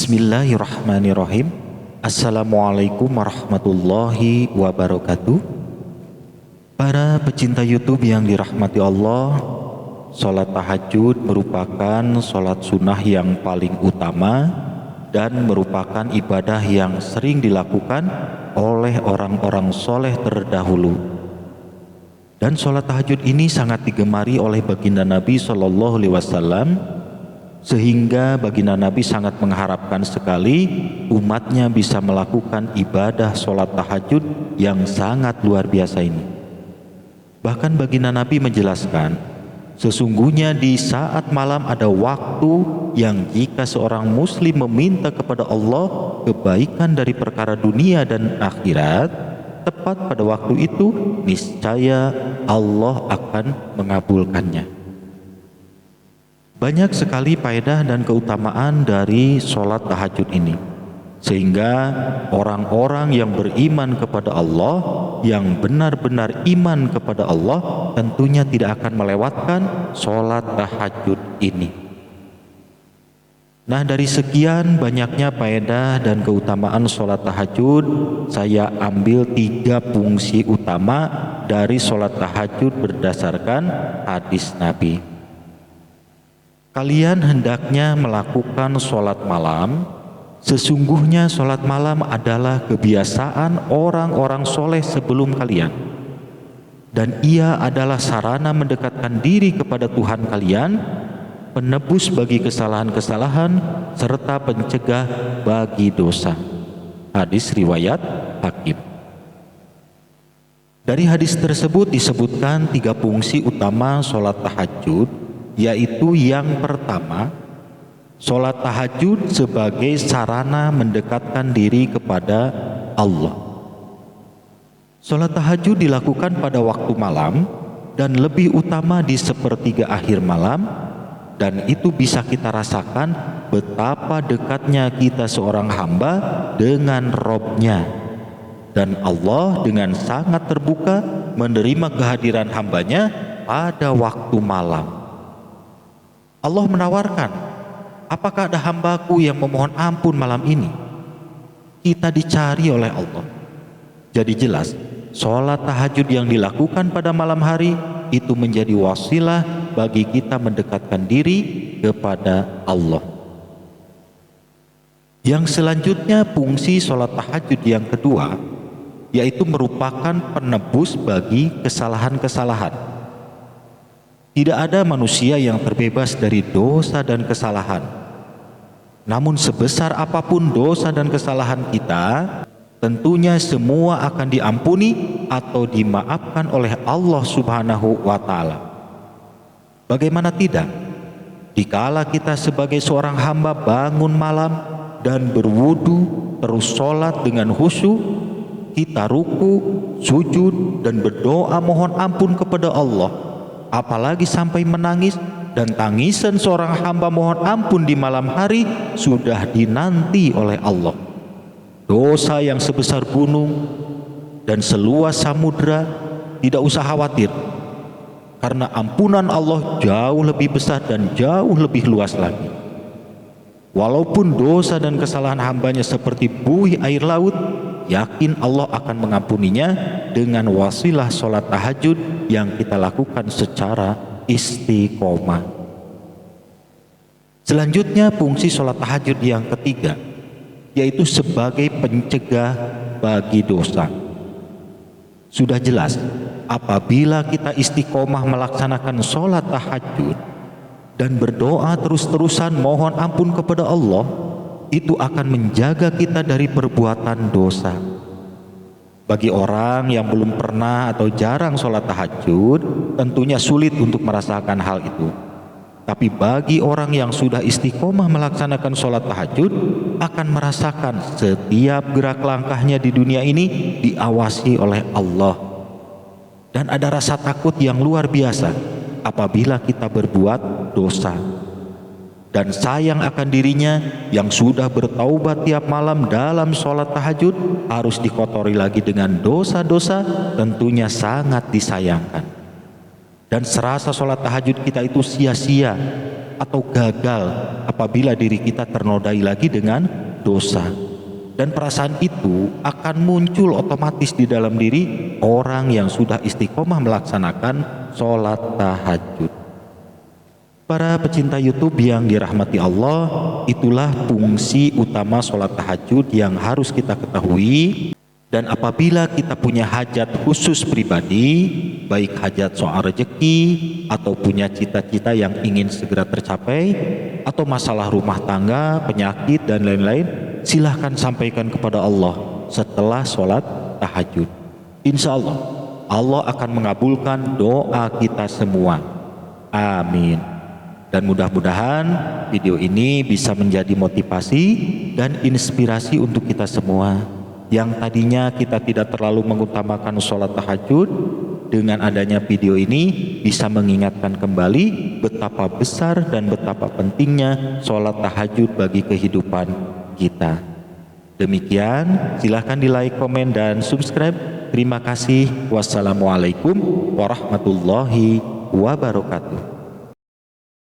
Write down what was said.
Bismillahirrahmanirrahim. Assalamualaikum warahmatullahi wabarakatuh. Para pecinta YouTube yang dirahmati Allah, sholat tahajud merupakan sholat sunnah yang paling utama dan merupakan ibadah yang sering dilakukan oleh orang-orang soleh terdahulu. Dan sholat tahajud ini sangat digemari oleh baginda Nabi SAW, sehingga baginda Nabi sangat mengharapkan sekali umatnya bisa melakukan ibadah sholat tahajud yang sangat luar biasa ini. Bahkan baginda Nabi menjelaskan, sesungguhnya di saat malam ada waktu yang jika seorang muslim meminta kepada Allah kebaikan dari perkara dunia dan akhirat, tepat pada waktu itu niscaya Allah akan mengabulkannya. Banyak sekali faedah dan keutamaan dari sholat tahajud ini, sehingga orang-orang yang beriman kepada Allah, yang benar-benar iman kepada Allah, tentunya tidak akan melewatkan sholat tahajud ini. Nah, dari sekian banyaknya faedah dan keutamaan sholat tahajud, saya ambil 3 fungsi utama dari sholat tahajud berdasarkan hadis Nabi. Kalian hendaknya melakukan sholat malam. Sesungguhnya sholat malam adalah kebiasaan orang-orang soleh sebelum kalian, dan ia adalah sarana mendekatkan diri kepada Tuhan kalian, penebus bagi kesalahan-kesalahan, serta pencegah bagi dosa. Hadis riwayat Hakim. Dari hadis tersebut disebutkan 3 fungsi utama sholat tahajud, yaitu yang pertama, sholat tahajud sebagai sarana mendekatkan diri kepada Allah. Sholat tahajud dilakukan pada waktu malam dan lebih utama di sepertiga akhir malam, dan itu bisa kita rasakan betapa dekatnya kita seorang hamba dengan Robnya, dan Allah dengan sangat terbuka menerima kehadiran hambanya pada waktu malam. Allah menawarkan, apakah ada hambaku yang memohon ampun malam ini? Kita dicari oleh Allah. Jadi jelas, sholat tahajud yang dilakukan pada malam hari itu menjadi wasilah bagi kita mendekatkan diri kepada Allah. Yang selanjutnya, fungsi sholat tahajud yang kedua, yaitu merupakan penebus bagi kesalahan-kesalahan. Tidak ada manusia yang terbebas dari dosa dan kesalahan. Namun sebesar apapun dosa dan kesalahan kita, tentunya semua akan diampuni atau dimaafkan oleh Allah Subhanahu wa Ta'ala. Bagaimana tidak? Dikala kita sebagai seorang hamba bangun malam dan berwudu, terus sholat dengan khusyuk, kita ruku, sujud, dan berdoa mohon ampun kepada Allah, apalagi sampai menangis, dan tangisan seorang hamba mohon ampun di malam hari sudah dinanti oleh Allah. Dosa yang sebesar gunung dan seluas samudra tidak usah khawatir, karena ampunan Allah jauh lebih besar dan jauh lebih luas lagi. Walaupun dosa dan kesalahan hambanya seperti buih air laut, yakin Allah akan mengampuninya dengan wasilah sholat tahajud yang kita lakukan secara istiqomah. Selanjutnya, fungsi sholat tahajud yang ketiga, yaitu sebagai pencegah bagi dosa. Sudah jelas, apabila kita istiqomah melaksanakan sholat tahajud dan berdoa terus-terusan mohon ampun kepada Allah, itu akan menjaga kita dari perbuatan dosa. Bagi orang yang belum pernah atau jarang sholat tahajud, tentunya sulit untuk merasakan hal itu. Tapi bagi orang yang sudah istiqomah melaksanakan sholat tahajud, akan merasakan setiap gerak langkahnya di dunia ini diawasi oleh Allah. Dan ada rasa takut yang luar biasa apabila kita berbuat dosa, dan sayang akan dirinya yang sudah bertaubat tiap malam dalam sholat tahajud harus dikotori lagi dengan dosa-dosa, tentunya sangat disayangkan. Dan serasa sholat tahajud kita itu sia-sia atau gagal apabila diri kita ternodai lagi dengan dosa. Dan perasaan itu akan muncul otomatis di dalam diri orang yang sudah istiqomah melaksanakan sholat tahajud. Para pecinta YouTube yang dirahmati Allah, itulah fungsi utama sholat tahajud yang harus kita ketahui. Dan apabila kita punya hajat khusus pribadi, baik hajat soal rezeki atau punya cita-cita yang ingin segera tercapai, atau masalah rumah tangga, penyakit dan lain-lain, silahkan sampaikan kepada Allah setelah sholat tahajud. Insya Allah, Allah akan mengabulkan doa kita semua. Amin. Dan mudah-mudahan video ini bisa menjadi motivasi dan inspirasi untuk kita semua. Yang tadinya kita tidak terlalu mengutamakan sholat tahajud, dengan adanya video ini bisa mengingatkan kembali betapa besar dan betapa pentingnya sholat tahajud bagi kehidupan kita. Demikian, silahkan di like, komen, dan subscribe. Terima kasih. Wassalamualaikum warahmatullahi wabarakatuh.